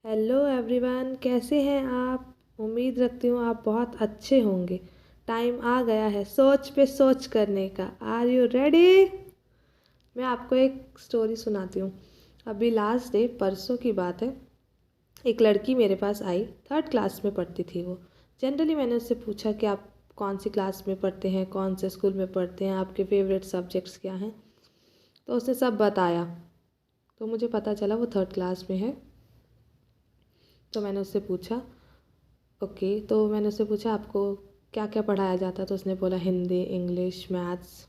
Hello everyone, कैसे हैं आप। उम्मीद रखती हूँ आप बहुत अच्छे होंगे। टाइम आ गया है सोच पे सोच करने का। Are you ready. मैं आपको एक स्टोरी सुनाती हूँ। अभी लास्ट डे परसों की बात है। एक लड़की मेरे पास आई, थर्ड क्लास में पढ़ती थी वो। जनरली मैंने उससे पूछा कि आप कौन सी क्लास में पढ़ते हैं, कौन से स्कूल में पढ़ते हैं, आपके फेवरेट सब्जेक्ट्स क्या हैं। तो उसने सब बताया। तो मुझे पता चला वो थर्ड क्लास में है। तो मैंने उससे पूछा, ओके, तो मैंने उससे पूछा आपको क्या क्या पढ़ाया जाता है। तो उसने बोला हिंदी, इंग्लिश, मैथ्स।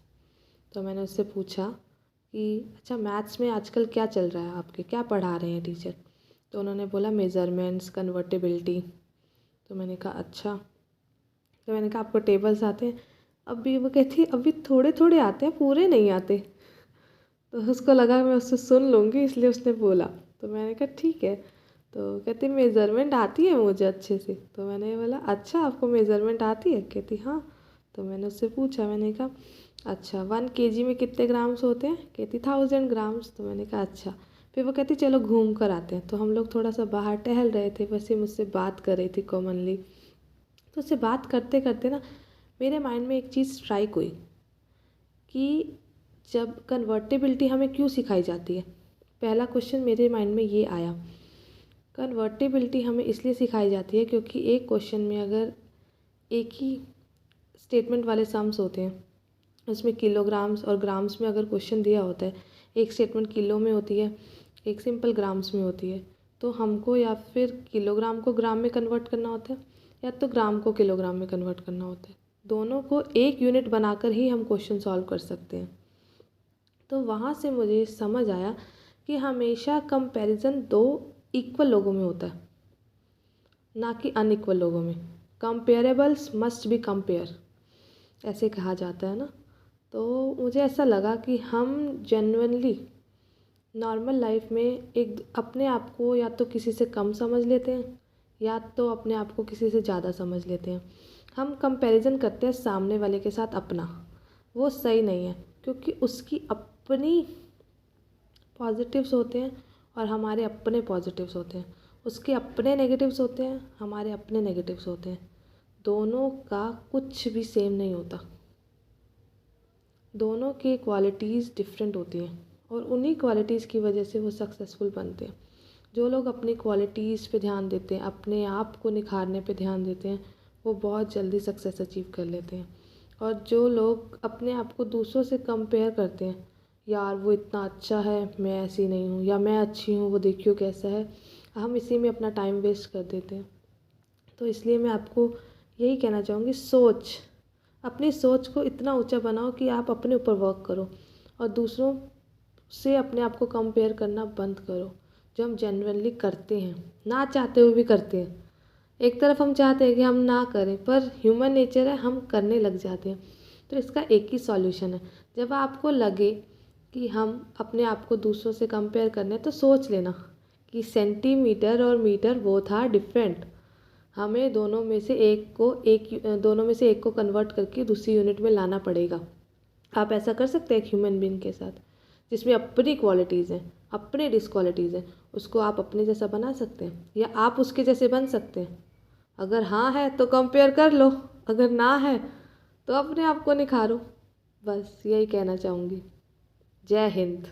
तो मैंने उससे पूछा कि अच्छा, मैथ्स में आजकल क्या चल रहा है, आपके क्या पढ़ा रहे हैं टीचर। तो उन्होंने बोला मेज़रमेंट्स, कन्वर्टेबिलिटी। तो मैंने कहा अच्छा। तो मैंने कहा आपको टेबल्स आते हैं। अभी वो कहती अभी थोड़े थोड़े आते हैं, पूरे नहीं आते। तो उसको लगा मैं उससे सुन लूँगी, इसलिए उसने बोला। तो मैंने कहा ठीक है। तो कहती मेज़रमेंट आती है मुझे अच्छे से। तो मैंने बोला अच्छा, आपको मेज़रमेंट आती है। कहती हाँ। तो मैंने उससे पूछा, मैंने कहा अच्छा 1 kg में कितने ग्राम्स होते हैं। कहती 1000 ग्राम्स। तो मैंने कहा अच्छा। फिर वो कहती चलो घूम कर आते हैं। तो हम लोग थोड़ा सा बाहर टहल रहे थे, वैसे मुझसे बात कर रही थी कॉमनली। तो उससे बात करते करते ना मेरे माइंड में एक चीज़ स्ट्राइक हुई कि जब कन्वर्टेबिलिटी हमें क्यों सिखाई जाती है। पहला क्वेश्चन मेरे माइंड में ये आया, कन्वर्टेबिलिटी हमें इसलिए सिखाई जाती है क्योंकि एक क्वेश्चन में अगर एक ही स्टेटमेंट वाले सम्स होते हैं, उसमें किलोग्राम्स और ग्राम्स में अगर क्वेश्चन दिया होता है, एक स्टेटमेंट किलो में होती है, एक सिंपल ग्राम्स में होती है, तो हमको या फिर किलोग्राम को ग्राम में कन्वर्ट करना होता है या तो ग्राम को किलोग्राम में कन्वर्ट करना होता है। दोनों को एक यूनिट बनाकर ही हम क्वेश्चन सॉल्व कर सकते हैं। तो वहाँ से मुझे समझ आया कि हमेशा कंपैरिजन दो इक्वल लोगों में होता है, ना कि अनइक्वल लोगों में। कंपेरेबल्स मस्ट बी कंपेयर, ऐसे कहा जाता है ना। तो मुझे ऐसा लगा कि हम जेन्युइनली नॉर्मल लाइफ में एक अपने आप को या तो किसी से कम समझ लेते हैं या तो अपने आप को किसी से ज़्यादा समझ लेते हैं। हम कंपैरिजन करते हैं सामने वाले के साथ अपना, वो सही नहीं है क्योंकि उसकी अपनी पॉजिटिव्स होते हैं और हमारे अपने पॉजिटिव्स होते हैं। उसके अपने नेगेटिव्स होते हैं, हमारे अपने नेगेटिव्स होते हैं। दोनों का कुछ भी सेम नहीं होता। दोनों की क्वालिटीज़ डिफरेंट होती हैं और उन्हीं क्वालिटीज़ की वजह से वो सक्सेसफुल बनते हैं। जो लोग अपनी क्वालिटीज़ पे ध्यान देते हैं, अपने आप को निखारने पे ध्यान देते हैं, वो बहुत जल्दी सक्सेस अचीव कर लेते हैं। और जो लोग अपने आप को दूसरों से कंपेयर करते हैं, यार वो इतना अच्छा है, मैं ऐसी नहीं हूँ, या मैं अच्छी हूँ, वो देखियो कैसा है, हम इसी में अपना टाइम वेस्ट कर देते हैं। तो इसलिए मैं आपको यही कहना चाहूँगी, अपनी सोच को इतना ऊंचा बनाओ कि आप अपने ऊपर वर्क करो और दूसरों से अपने आप को कंपेयर करना बंद करो, जो हम जेन्युइनली करते हैं, ना चाहते हुए भी करते हैं। एक तरफ हम चाहते हैं कि हम ना करें, पर ह्यूमन नेचर है, हम करने लग जाते हैं। तो इसका एक ही सॉल्यूशन है, जब आपको लगे कि हम अपने आप को दूसरों से कंपेयर करने, तो सोच लेना कि सेंटीमीटर और मीटर बोथ आर डिफरेंट। हमें दोनों में से एक को कन्वर्ट करके दूसरी यूनिट में लाना पड़ेगा। आप ऐसा कर सकते हैं एक ह्यूमन बीइंग के साथ, जिसमें अपनी क्वालिटीज़ हैं, अपने डिसक्वालिटीज़ हैं, उसको आप अपने जैसा बना सकते हैं या आप उसके जैसे बन सकते हैं। अगर हाँ है तो कंपेयर कर लो, अगर ना है तो अपने आप को निखारो। बस यही कहना चाहूँगी। जय हिंद।